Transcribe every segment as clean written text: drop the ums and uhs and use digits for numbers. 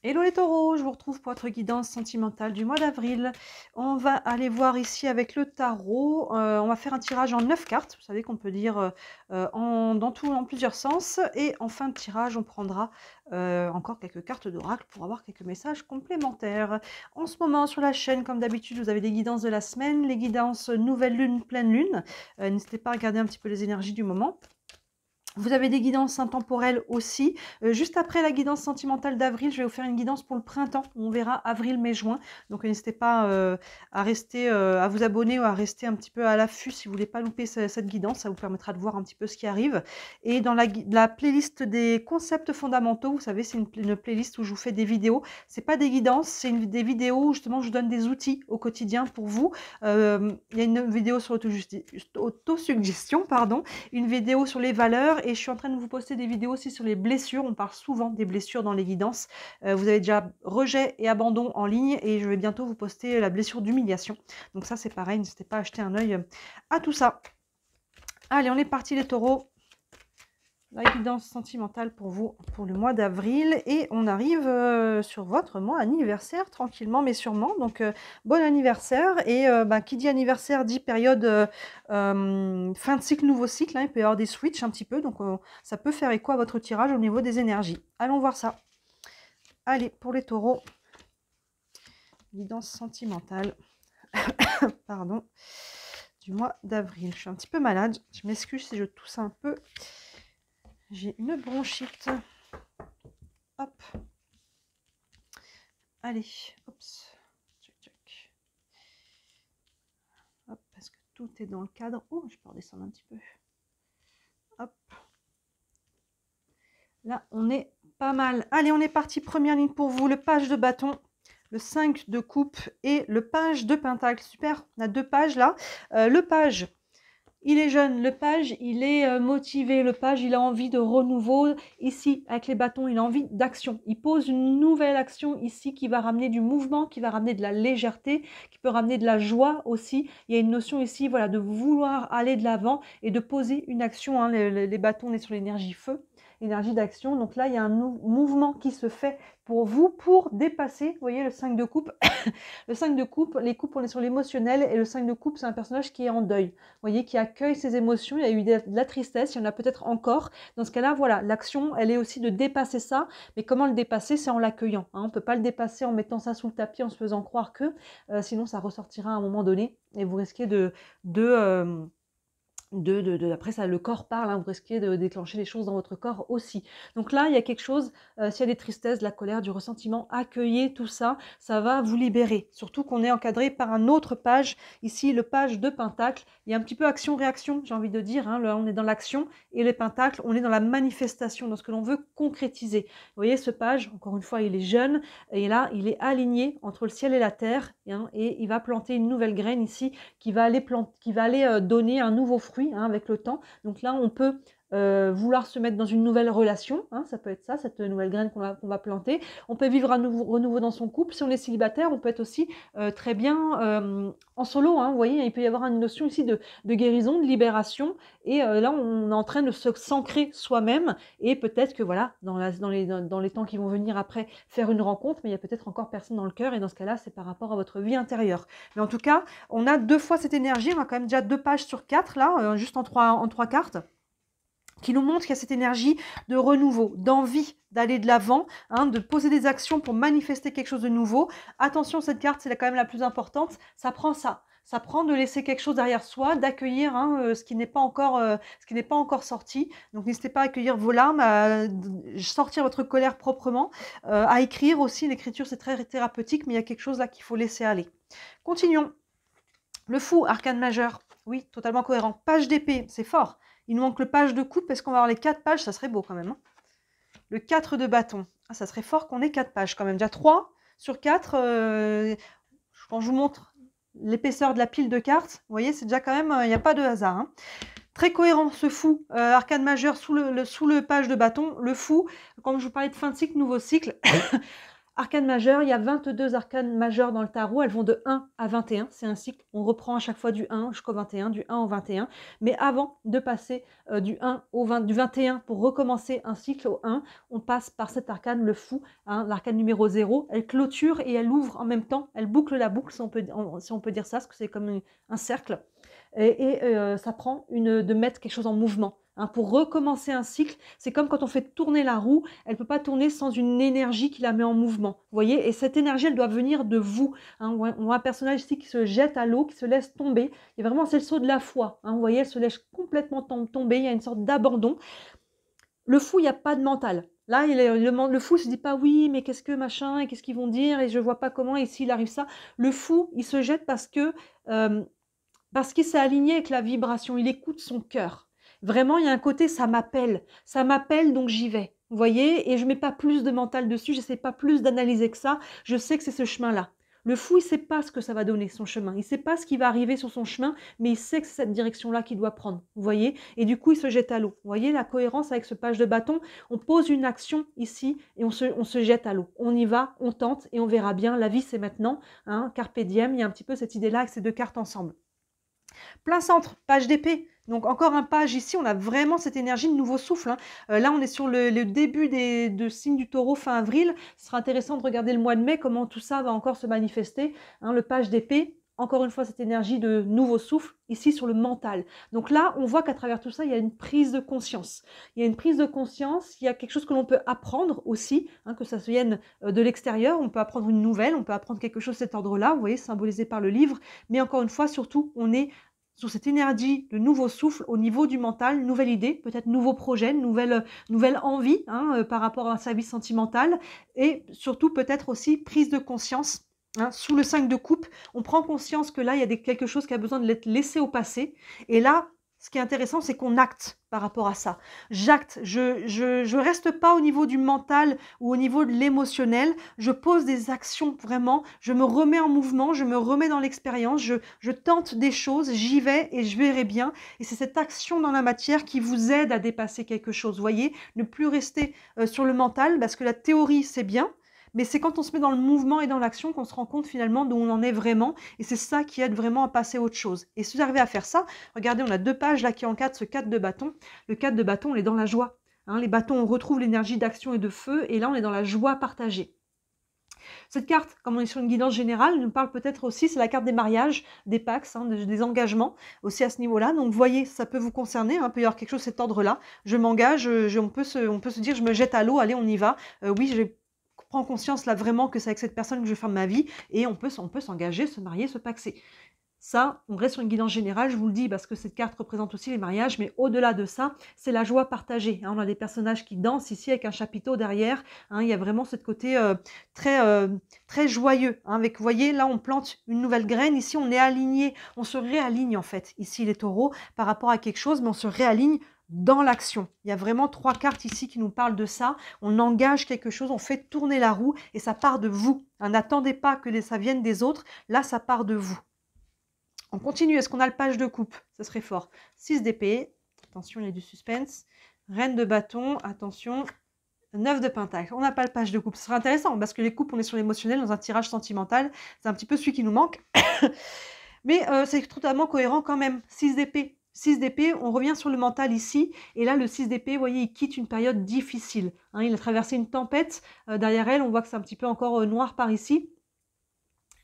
Hello les taureaux, je vous retrouve pour votre guidance sentimentale du mois d'avril. On va aller voir ici avec le tarot. On va faire un tirage en 9 cartes. Vous savez qu'on peut lire en plusieurs sens. Et en fin de tirage, on prendra encore quelques cartes d'oracle pour avoir quelques messages complémentaires. En ce moment, sur la chaîne, comme d'habitude, vous avez les guidances de la semaine, les guidances nouvelle lune, pleine lune. N'hésitez pas à regarder un petit peu les énergies du moment. Vous avez des guidances intemporelles aussi. Juste après la guidance sentimentale d'avril, je vais vous faire une guidance pour le printemps. On verra avril, mai, juin. Donc n'hésitez pas à rester, à vous abonner ou à rester un petit peu à l'affût si vous voulez pas louper cette guidance. Ça vous permettra de voir un petit peu ce qui arrive. Et dans la playlist des concepts fondamentaux, vous savez, c'est une playlist où je vous fais des vidéos. C'est pas des guidances, c'est des vidéos où justement je vous donne des outils au quotidien pour vous. Il y a une vidéo sur l'autosuggestion, pardon, une vidéo sur les valeurs et je suis en train de vous poster des vidéos aussi sur les blessures. On parle souvent des blessures dans les guidances. Vous avez déjà rejet et abandon en ligne et je vais bientôt vous poster la blessure d'humiliation. Donc ça c'est pareil, n'hésitez pas à jeter un œil à tout ça. Allez, on est parti les taureaux. La guidance sentimentale pour vous pour le mois d'avril et on arrive sur votre mois anniversaire tranquillement mais sûrement. Donc bon anniversaire et qui dit anniversaire dit période fin de cycle, nouveau cycle, hein. Il peut y avoir des switches un petit peu, donc ça peut faire écho à votre tirage au niveau des énergies. Allons voir ça. Allez, pour les taureaux, guidance sentimentale pardon, du mois d'avril. Je suis un petit peu malade, je m'excuse si je tousse un peu. J'ai une bronchite. Hop. Allez, oups. Tchac, tchac. Hop, parce que tout est dans le cadre. Oh, je peux redescendre un petit peu. Hop. Là, on est pas mal. Allez, on est parti. Première ligne pour vous. Le page de bâton, le 5 de coupe et le page de pentacle. Super, on a deux pages là. Le page... Il est jeune, le page, il est motivé, le page, il a envie de renouveau. Ici, avec les bâtons, il a envie d'action. Il pose une nouvelle action ici qui va ramener du mouvement, qui va ramener de la légèreté, qui peut ramener de la joie aussi. Il y a une notion ici voilà, de vouloir aller de l'avant et de poser une action. Hein. Les bâtons, on est sur l'énergie feu, énergie d'action. Donc là, il y a un mouvement qui se fait pour vous, pour dépasser, vous voyez, le 5 de coupe. Le 5 de coupe, les coupes, on est sur l'émotionnel et le 5 de coupe, c'est un personnage qui est en deuil. Vous voyez, qui accueille ses émotions. Il y a eu de la tristesse, il y en a peut-être encore. Dans ce cas-là, voilà, l'action, elle est aussi de dépasser ça. Mais comment le dépasser? C'est en l'accueillant. Hein. On ne peut pas le dépasser en mettant ça sous le tapis, en se faisant croire que, sinon ça ressortira à un moment donné et vous risquez après ça, le corps parle, hein, vous risquez de déclencher les choses dans votre corps aussi. Donc là, il y a quelque chose, s'il y a des tristesses, de la colère, du ressentiment, accueillez tout ça, ça va vous libérer. Surtout qu'on est encadré par un autre page, ici le page de pentacle. Il y a un petit peu action-réaction, j'ai envie de dire. Hein. Là, on est dans l'action et les pentacles, on est dans la manifestation, dans ce que l'on veut concrétiser. Vous voyez, ce page, encore une fois, il est jeune et là, il est aligné entre le ciel et la terre hein, et il va planter une nouvelle graine ici qui va aller, donner un nouveau fruit. Hein, avec le temps. Donc là, on peut vouloir se mettre dans une nouvelle relation. Hein, ça peut être ça, cette nouvelle graine qu'on va planter. On peut vivre un renouveau dans son couple. Si on est célibataire, on peut être aussi très bien en solo. Hein, vous voyez, il peut y avoir une notion ici de guérison, de libération. Et là, on est en train de s'ancrer soi-même. Et peut-être que voilà, dans les temps qui vont venir après, faire une rencontre. Mais il y a peut-être encore personne dans le cœur. Et dans ce cas-là, c'est par rapport à votre vie intérieure. Mais en tout cas, on a deux fois cette énergie. On a quand même déjà 2 pages sur 4 là, juste en trois cartes, qui nous montre qu'il y a cette énergie de renouveau, d'envie d'aller de l'avant, hein, de poser des actions pour manifester quelque chose de nouveau. Attention, cette carte, c'est quand même la plus importante. Ça prend ça. Ça prend de laisser quelque chose derrière soi, d'accueillir hein, ce qui n'est pas encore sorti. Donc n'hésitez pas à accueillir vos larmes, à sortir votre colère proprement, à écrire aussi. L'écriture, c'est très thérapeutique, mais il y a quelque chose là qu'il faut laisser aller. Continuons. Le fou, arcane majeur. Oui, totalement cohérent. Page d'épée, c'est fort. Il nous manque le page de coupe. Est-ce qu'on va avoir les 4 pages? Ça serait beau quand même. Hein. Le 4 de bâton. Ah, ça serait fort qu'on ait 4 pages quand même. Déjà 3 sur 4. Quand je vous montre l'épaisseur de la pile de cartes, vous voyez, c'est déjà quand même, il n'y a pas de hasard. Hein. Très cohérent ce fou. Arcane majeur sous le page de bâton. Le fou, comme je vous parlais de fin de cycle, nouveau cycle. Arcane majeur, il y a 22 arcanes majeures dans le tarot, elles vont de 1 à 21, c'est un cycle, on reprend à chaque fois du 1 jusqu'au 21, du 1 au 21, mais avant de passer du 1 au 20, du 21 pour recommencer un cycle au 1, on passe par cet arcane, le fou, hein, l'arcane numéro 0, elle clôture et elle ouvre en même temps, elle boucle la boucle, si on peut dire ça, parce que c'est comme un cercle, ça prend de mettre quelque chose en mouvement. Hein, pour recommencer un cycle, c'est comme quand on fait tourner la roue, elle ne peut pas tourner sans une énergie qui la met en mouvement. Vous voyez, et cette énergie, elle doit venir de vous. Hein, on voit un personnage ici qui se jette à l'eau, qui se laisse tomber. Et vraiment, c'est le saut de la foi. Hein, vous voyez, elle se laisse complètement tomber. Il y a une sorte d'abandon. Le fou, il n'y a pas de mental. Là, le fou ne se dit pas oui, mais qu'est-ce que machin, et qu'est-ce qu'ils vont dire, et je ne vois pas comment, et s'il arrive ça. Le fou, il se jette parce qu'il s'est aligné avec la vibration, il écoute son cœur. Vraiment, il y a un côté, ça m'appelle, donc j'y vais. Vous voyez, et je ne mets pas plus de mental dessus, je n'essaie pas plus d'analyser que ça, je sais que c'est ce chemin-là. Le fou, il ne sait pas ce que ça va donner, son chemin. Il ne sait pas ce qui va arriver sur son chemin, mais il sait que c'est cette direction-là qu'il doit prendre. Vous voyez, et du coup, il se jette à l'eau. Vous voyez la cohérence avec ce page de bâton. On pose une action ici et on se jette à l'eau. On y va, on tente et on verra bien. La vie, c'est maintenant. Hein, carpe diem, il y a un petit peu cette idée-là avec ces deux cartes ensemble. Plein centre, page d'épée. Donc encore un page ici, on a vraiment cette énergie de nouveau souffle. Hein. Là, on est sur le début de signe du taureau fin avril. Ce sera intéressant de regarder le mois de mai, comment tout ça va encore se manifester. Hein, le page d'épée, encore une fois, cette énergie de nouveau souffle, ici sur le mental. Donc là, on voit qu'à travers tout ça, il y a une prise de conscience. Il y a une prise de conscience, il y a quelque chose que l'on peut apprendre aussi, hein, que ça vienne de l'extérieur. On peut apprendre une nouvelle, on peut apprendre quelque chose de cet ordre-là, vous voyez, symbolisé par le livre. Mais encore une fois, surtout, on est sur cette énergie de nouveau souffle au niveau du mental, nouvelle idée, peut-être nouveau projet, nouvelle envie hein, par rapport à sa vie sentimentale et surtout peut-être aussi prise de conscience. Hein, sous le 5 de coupe, on prend conscience que là, il y a quelque chose qui a besoin de l'être laissé au passé. Et là, ce qui est intéressant, c'est qu'on acte par rapport à ça. J'acte, je reste pas au niveau du mental ou au niveau de l'émotionnel, je pose des actions vraiment, je me remets en mouvement, je me remets dans l'expérience, je tente des choses, j'y vais et je verrai bien. Et c'est cette action dans la matière qui vous aide à dépasser quelque chose, voyez, ne plus rester sur le mental, parce que la théorie, c'est bien, mais c'est quand on se met dans le mouvement et dans l'action qu'on se rend compte finalement d'où on en est vraiment. Et c'est ça qui aide vraiment à passer à autre chose. Et si vous arrivez à faire ça, regardez, on a 2 pages là qui encadrent ce 4 de bâton. Le 4 de bâton, on est dans la joie. Hein, les bâtons, on retrouve l'énergie d'action et de feu. Et là, on est dans la joie partagée. Cette carte, comme on est sur une guidance générale, nous parle peut-être aussi, c'est la carte des mariages, des pax, hein, des engagements, aussi à ce niveau-là. Donc, vous voyez, ça peut vous concerner, hein, il peut y avoir quelque chose de cet ordre-là. Je m'engage, on peut se dire, je me jette à l'eau, allez, on y va. Oui, j'ai prends conscience là vraiment que c'est avec cette personne que je vais faire ma vie et on peut s'engager, se marier, se paxer. Ça, on reste sur une guidance générale, je vous le dis, parce que cette carte représente aussi les mariages, mais au-delà de ça, c'est la joie partagée. Hein, on a des personnages qui dansent ici avec un chapiteau derrière. Hein, il y a vraiment ce côté très joyeux. Hein, avec, vous voyez, là, on plante une nouvelle graine. Ici, on est aligné, on se réaligne en fait. Ici, les taureaux, par rapport à quelque chose, mais on se réaligne dans l'action. Il y a vraiment 3 cartes ici qui nous parlent de ça. On engage quelque chose, on fait tourner la roue et ça part de vous. Hein, n'attendez pas que ça vienne des autres. Là, ça part de vous. On continue. Est-ce qu'on a le page de coupe? Ça serait fort. 6 d'épée. Attention, il y a du suspense. Reine de bâton. Attention. 9 de pentacle. On n'a pas le page de coupe. Ce serait intéressant parce que les coupes, on est sur l'émotionnel, dans un tirage sentimental. C'est un petit peu celui qui nous manque. Mais c'est totalement cohérent quand même. 6 d'épée. 6 d'épée, on revient sur le mental ici. Et là, le 6 d'épée, vous voyez, il quitte une période difficile. Hein, il a traversé une tempête. Derrière elle, on voit que c'est un petit peu encore noir par ici.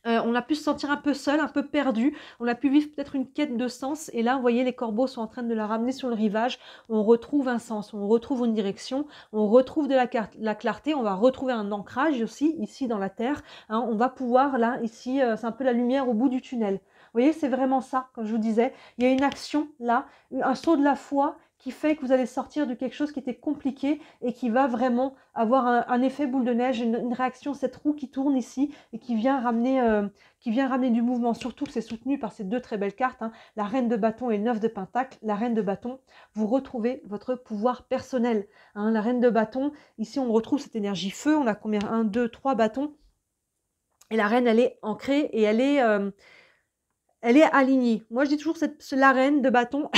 On a pu se sentir un peu seul, un peu perdu. On a pu vivre peut-être une quête de sens. Et là, vous voyez, les corbeaux sont en train de la ramener sur le rivage. On retrouve un sens, on retrouve une direction, on retrouve de la clarté. On va retrouver un ancrage aussi, ici dans la terre. Hein, on va pouvoir, là, ici, c'est un peu la lumière au bout du tunnel. Vous voyez, c'est vraiment ça, comme je vous disais. Il y a une action, là, un saut de la foi qui fait que vous allez sortir de quelque chose qui était compliqué et qui va vraiment avoir un effet boule de neige, une réaction, cette roue qui tourne ici et qui vient ramener du mouvement. Surtout que c'est soutenu par ces 2 très belles cartes, hein, la reine de bâton et le 9 de pentacle. La reine de bâton, vous retrouvez votre pouvoir personnel. Hein, la reine de bâton, ici on retrouve cette énergie feu, on a combien? 1, 2, 3 bâtons. Et la reine, elle est ancrée et elle est... elle est alignée. Moi, je dis toujours la reine de bâton,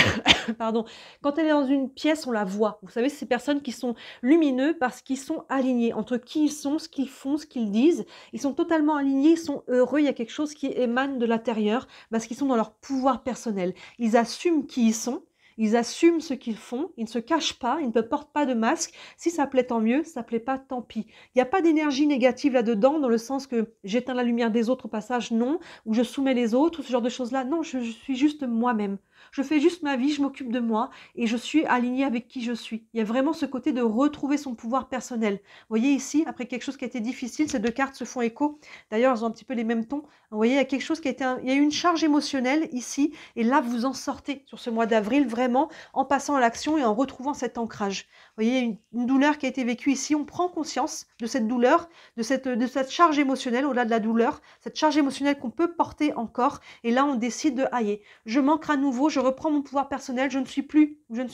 pardon, quand elle est dans une pièce, on la voit. Vous savez, ces personnes qui sont lumineux parce qu'ils sont alignés entre qui ils sont, ce qu'ils font, ce qu'ils disent. Ils sont totalement alignés, ils sont heureux. Il y a quelque chose qui émane de l'intérieur parce qu'ils sont dans leur pouvoir personnel. Ils assument qui ils sont. Ils assument ce qu'ils font, ils ne se cachent pas, ils ne portent pas de masque. Si ça plaît, tant mieux, ça plaît pas, tant pis. Il n'y a pas d'énergie négative là-dedans, dans le sens que j'éteins la lumière des autres au passage, non, ou je soumets les autres, ou ce genre de choses-là. Non, je suis juste moi-même. Je fais juste ma vie, je m'occupe de moi, et je suis alignée avec qui je suis. Il y a vraiment ce côté de retrouver son pouvoir personnel. Vous voyez ici, après quelque chose qui a été difficile, ces deux cartes se font écho. D'ailleurs, elles ont un petit peu les mêmes tons. Vous voyez, il y a quelque chose qui a été... Il y a eu une charge émotionnelle ici, et là, vous en sortez sur ce mois d'avril, vraiment, en passant à l'action et en retrouvant cet ancrage. Vous voyez, une douleur qui a été vécue ici, on prend conscience de cette douleur, de cette charge émotionnelle, au-delà de la douleur, cette charge émotionnelle qu'on peut porter encore, et là, on décide de, aïe, je m'ancre à nouveau, je reprends mon pouvoir personnel, je ne suis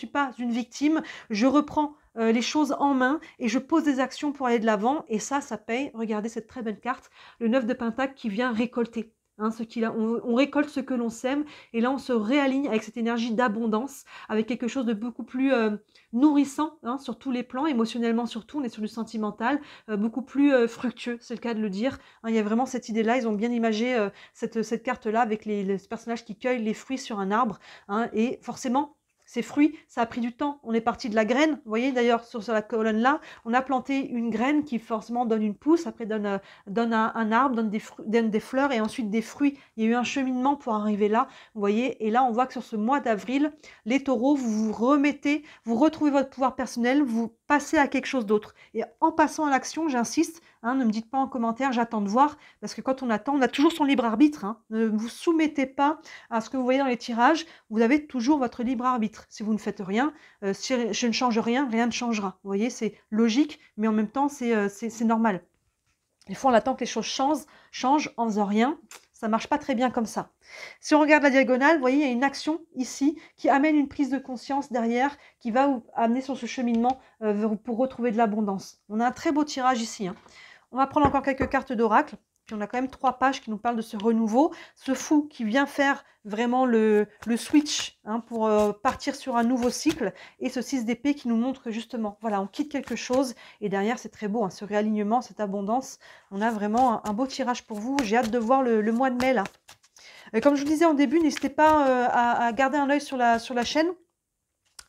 pas une victime, je reprends les choses en main et je pose des actions pour aller de l'avant, et ça paye. Regardez cette très belle carte, le 9 de Pentacle qui vient récolter. Hein, on récolte ce que l'on sème, et là on se réaligne avec cette énergie d'abondance, avec quelque chose de beaucoup plus nourrissant, hein, sur tous les plans, émotionnellement surtout, on est sur du sentimental, beaucoup plus fructueux, c'est le cas de le dire. Hein, il y a vraiment cette idée-là, ils ont bien imagé cette carte-là avec les personnages qui cueillent les fruits sur un arbre, hein, et forcément, ces fruits, ça a pris du temps. On est parti de la graine. Vous voyez d'ailleurs sur la colonne là, on a planté une graine qui forcément donne une pousse, après donne un arbre, donne des fleurs et ensuite des fruits. Il y a eu un cheminement pour arriver là. Vous voyez, et là on voit que sur ce mois d'avril, les taureaux, vous vous remettez, vous retrouvez votre pouvoir personnel, vous passez à quelque chose d'autre. Et en passant à l'action, j'insiste, hein, ne me dites pas en commentaire, j'attends de voir, parce que quand on attend, on a toujours son libre arbitre. Hein. Ne vous soumettez pas à ce que vous voyez dans les tirages, vous avez toujours votre libre arbitre. Si vous ne faites rien, si je ne change rien, rien ne changera. Vous voyez, c'est logique, mais en même temps, c'est normal. Des fois, on attend que les choses changent en faisant rien. Ça ne marche pas très bien comme ça. Si on regarde la diagonale, vous voyez, il y a une action ici qui amène une prise de conscience derrière, qui va vous amener sur ce cheminement pour retrouver de l'abondance. On a un très beau tirage ici. Hein. On va prendre encore quelques cartes d'oracle. Puis on a quand même 3 pages qui nous parlent de ce renouveau, ce fou qui vient faire vraiment le switch, hein, pour partir sur un nouveau cycle, et ce 6 d'épée qui nous montre justement, voilà, on quitte quelque chose, et derrière c'est très beau, hein, ce réalignement, cette abondance. On a vraiment un beau tirage pour vous. J'ai hâte de voir le mois de mai là. Comme je vous disais en début, n'hésitez pas à garder un œil sur la chaîne.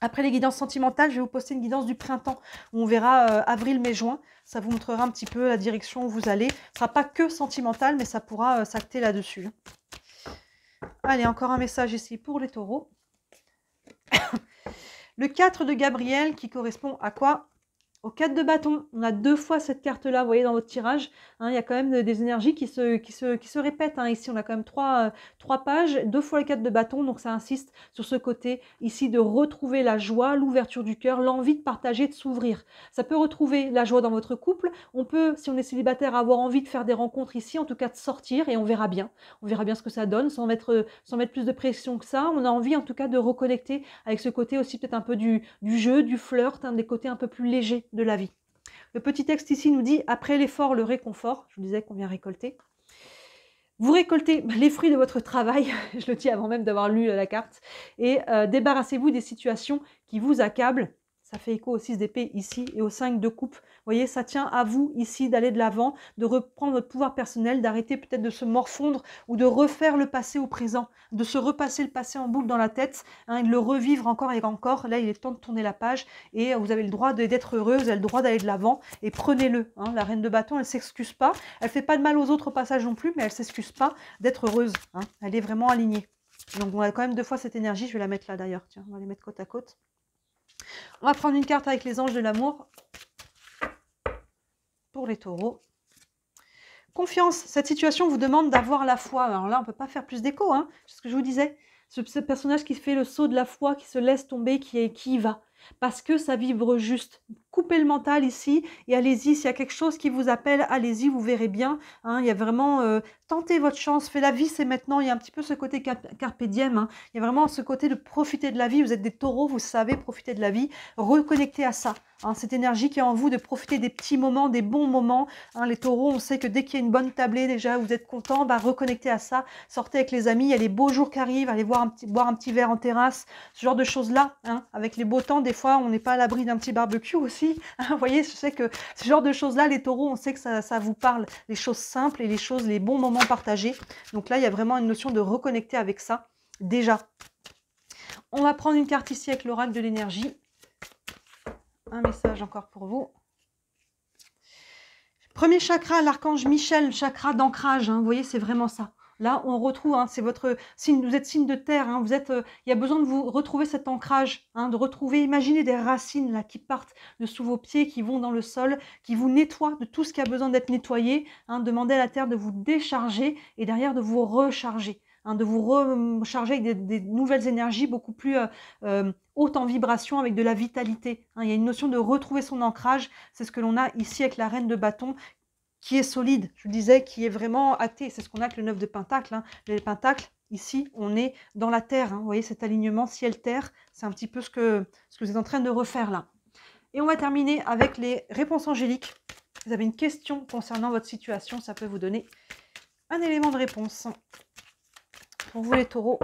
Après les guidances sentimentales, je vais vous poster une guidance du printemps où on verra avril, mai, juin. Ça vous montrera un petit peu la direction où vous allez. Ce ne sera pas que sentimental, mais ça pourra s'acter là-dessus. Allez, encore un message ici pour les taureaux. Le 4 de Gabriel qui correspond à quoi? Au 4 de bâton. On a 2 fois cette carte-là, vous voyez, dans votre tirage. Hein, il y a quand même des énergies qui se répètent. Hein. Ici, on a quand même 3 pages, 2 fois le 4 de bâton. Donc, ça insiste sur ce côté ici de retrouver la joie, l'ouverture du cœur, l'envie de partager, de s'ouvrir. Ça peut retrouver la joie dans votre couple. On peut, si on est célibataire, avoir envie de faire des rencontres ici, en tout cas de sortir, et on verra bien. On verra bien ce que ça donne, sans mettre plus de pression que ça. On a envie, en tout cas, de reconnecter avec ce côté aussi peut-être un peu du jeu, du flirt, hein, des côtés un peu plus légers de la vie. Le petit texte ici nous dit « Après l'effort, le réconfort ». Je vous disais qu'on vient récolter. Vous récoltez les fruits de votre travail, je le dis avant même d'avoir lu la carte, et débarrassez-vous des situations qui vous accablent. Ça fait écho au 6 d'épée ici et au 5 de coupe. Vous voyez, ça tient à vous ici d'aller de l'avant, de reprendre votre pouvoir personnel, d'arrêter peut-être de se morfondre ou de refaire le passé au présent, de se repasser le passé en boucle dans la tête, hein, et de le revivre encore et encore. Là, il est temps de tourner la page et vous avez le droit d'être heureux, vous avez le droit d'aller de l'avant et prenez-le. Hein. La reine de bâton, elle ne s'excuse pas. Elle ne fait pas de mal aux autres passages non plus, mais elle ne s'excuse pas d'être heureuse. Hein. Elle est vraiment alignée. Donc, on a quand même 2 fois cette énergie. Je vais la mettre là d'ailleurs. Tiens, on va les mettre côte à côte. On va prendre une carte avec les anges de l'amour pour les taureaux. Confiance, cette situation vous demande d'avoir la foi. Alors là, on ne peut pas faire plus d'écho, hein, c'est ce que je vous disais. Ce personnage qui fait le saut de la foi, qui se laisse tomber, qui y va. Parce que ça vibre juste. coupez le mental ici et allez-y. S'il y a quelque chose qui vous appelle, allez-y, vous verrez bien. Hein, il y a vraiment, tentez votre chance, faites la vie, c'est maintenant. Il y a un petit peu ce côté carpe diem. Hein. Il y a vraiment ce côté de profiter de la vie. Vous êtes des taureaux, vous savez profiter de la vie. Reconnectez à ça. Hein, cette énergie qui est en vous de profiter des petits moments, des bons moments. Hein, les taureaux, on sait que dès qu'il y a une bonne tablée, déjà, vous êtes content, bah, reconnectez à ça. Sortez avec les amis, il y a les beaux jours qui arrivent, allez boire un petit verre en terrasse, ce genre de choses-là. Hein, avec les beaux temps, des fois, on n'est pas à l'abri d'un petit barbecue aussi. Hein, vous voyez, je sais que ce genre de choses-là, les taureaux, on sait que ça vous parle. Les choses simples et les bons moments partagés. Donc là, il y a vraiment une notion de reconnecter avec ça, déjà. On va prendre une carte ici avec l'oracle de l'énergie. Un message encore pour vous. Premier chakra, l'archange Michel, chakra d'ancrage. Hein, vous voyez, c'est vraiment ça. Là, on retrouve, hein, c'est votre signe, vous êtes signe de terre, hein, il y a besoin de vous retrouver cet ancrage, hein, de retrouver, imaginez des racines là qui partent de sous vos pieds, qui vont dans le sol, qui vous nettoient de tout ce qui a besoin d'être nettoyé. Hein, demandez à la terre de vous décharger et derrière de vous recharger. Hein, de vous recharger avec des nouvelles énergies beaucoup plus hautes en vibration, avec de la vitalité. Hein, il y a une notion de retrouver son ancrage, c'est ce que l'on a ici avec la reine de bâton, qui est solide, je vous disais, qui est vraiment acté. C'est ce qu'on a avec le 9 de Pentacle. Hein. Les Pentacles, ici, on est dans la Terre. Hein. Vous voyez cet alignement ciel-terre, c'est un petit peu ce que vous êtes en train de refaire là. Et on va terminer avec les réponses angéliques. Vous avez une question concernant votre situation, ça peut vous donner un élément de réponse. Pour vous les taureaux.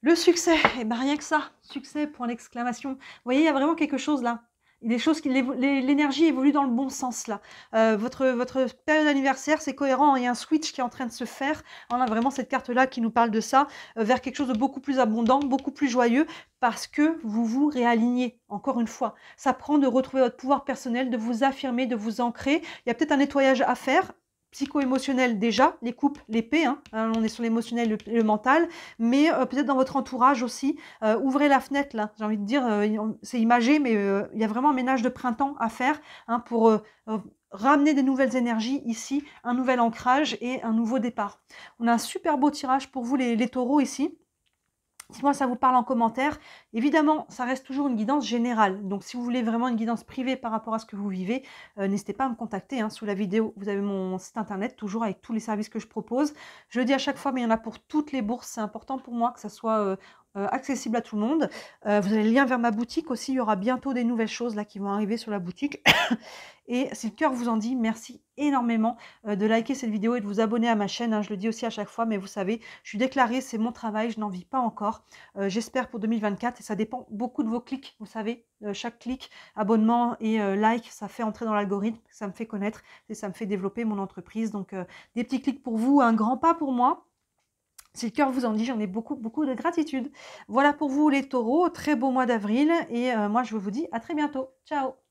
Le succès, et bien rien que ça, succès pour l'exclamation. Vous voyez, il y a vraiment quelque chose là. Des choses qui l'énergie évolue dans le bon sens là. Votre période d'anniversaire, c'est cohérent, il y a un switch qui est en train de se faire. On a vraiment cette carte là qui nous parle de ça, vers quelque chose de beaucoup plus abondant, beaucoup plus joyeux, parce que vous vous réalignez, encore une fois. Ça prend de retrouver votre pouvoir personnel, de vous affirmer, de vous ancrer. Il y a peut-être un nettoyage à faire, psycho-émotionnel déjà, les coupes, l'épée, hein, on est sur l'émotionnel, le mental, mais peut-être dans votre entourage aussi, ouvrez la fenêtre là, j'ai envie de dire, c'est imagé, mais il y a vraiment un ménage de printemps à faire hein, pour ramener des nouvelles énergies ici, un nouvel ancrage et un nouveau départ. On a un super beau tirage pour vous les taureaux ici. Dites-moi, ça vous parle en commentaire. Évidemment, ça reste toujours une guidance générale. Donc, si vous voulez vraiment une guidance privée par rapport à ce que vous vivez, n'hésitez pas à me contacter. Hein. Sous la vidéo, vous avez mon site internet, toujours avec tous les services que je propose. Je le dis à chaque fois, mais il y en a pour toutes les bourses. C'est important pour moi que ça soit accessible à tout le monde. Vous avez le lien vers ma boutique aussi. Il y aura bientôt des nouvelles choses là qui vont arriver sur la boutique. Et si le cœur vous en dit, merci énormément de liker cette vidéo et de vous abonner à ma chaîne. Hein, je le dis aussi à chaque fois, mais vous savez, je suis déclarée, c'est mon travail, je n'en vis pas encore. J'espère pour 2024 et ça dépend beaucoup de vos clics. Vous savez, chaque clic, abonnement et like, ça fait entrer dans l'algorithme, ça me fait connaître et ça me fait développer mon entreprise. Donc, des petits clics pour vous, un grand pas pour moi. Si le cœur vous en dit, j'en ai beaucoup, beaucoup de gratitude. Voilà pour vous les taureaux, très beau mois d'avril et moi je vous dis à très bientôt. Ciao!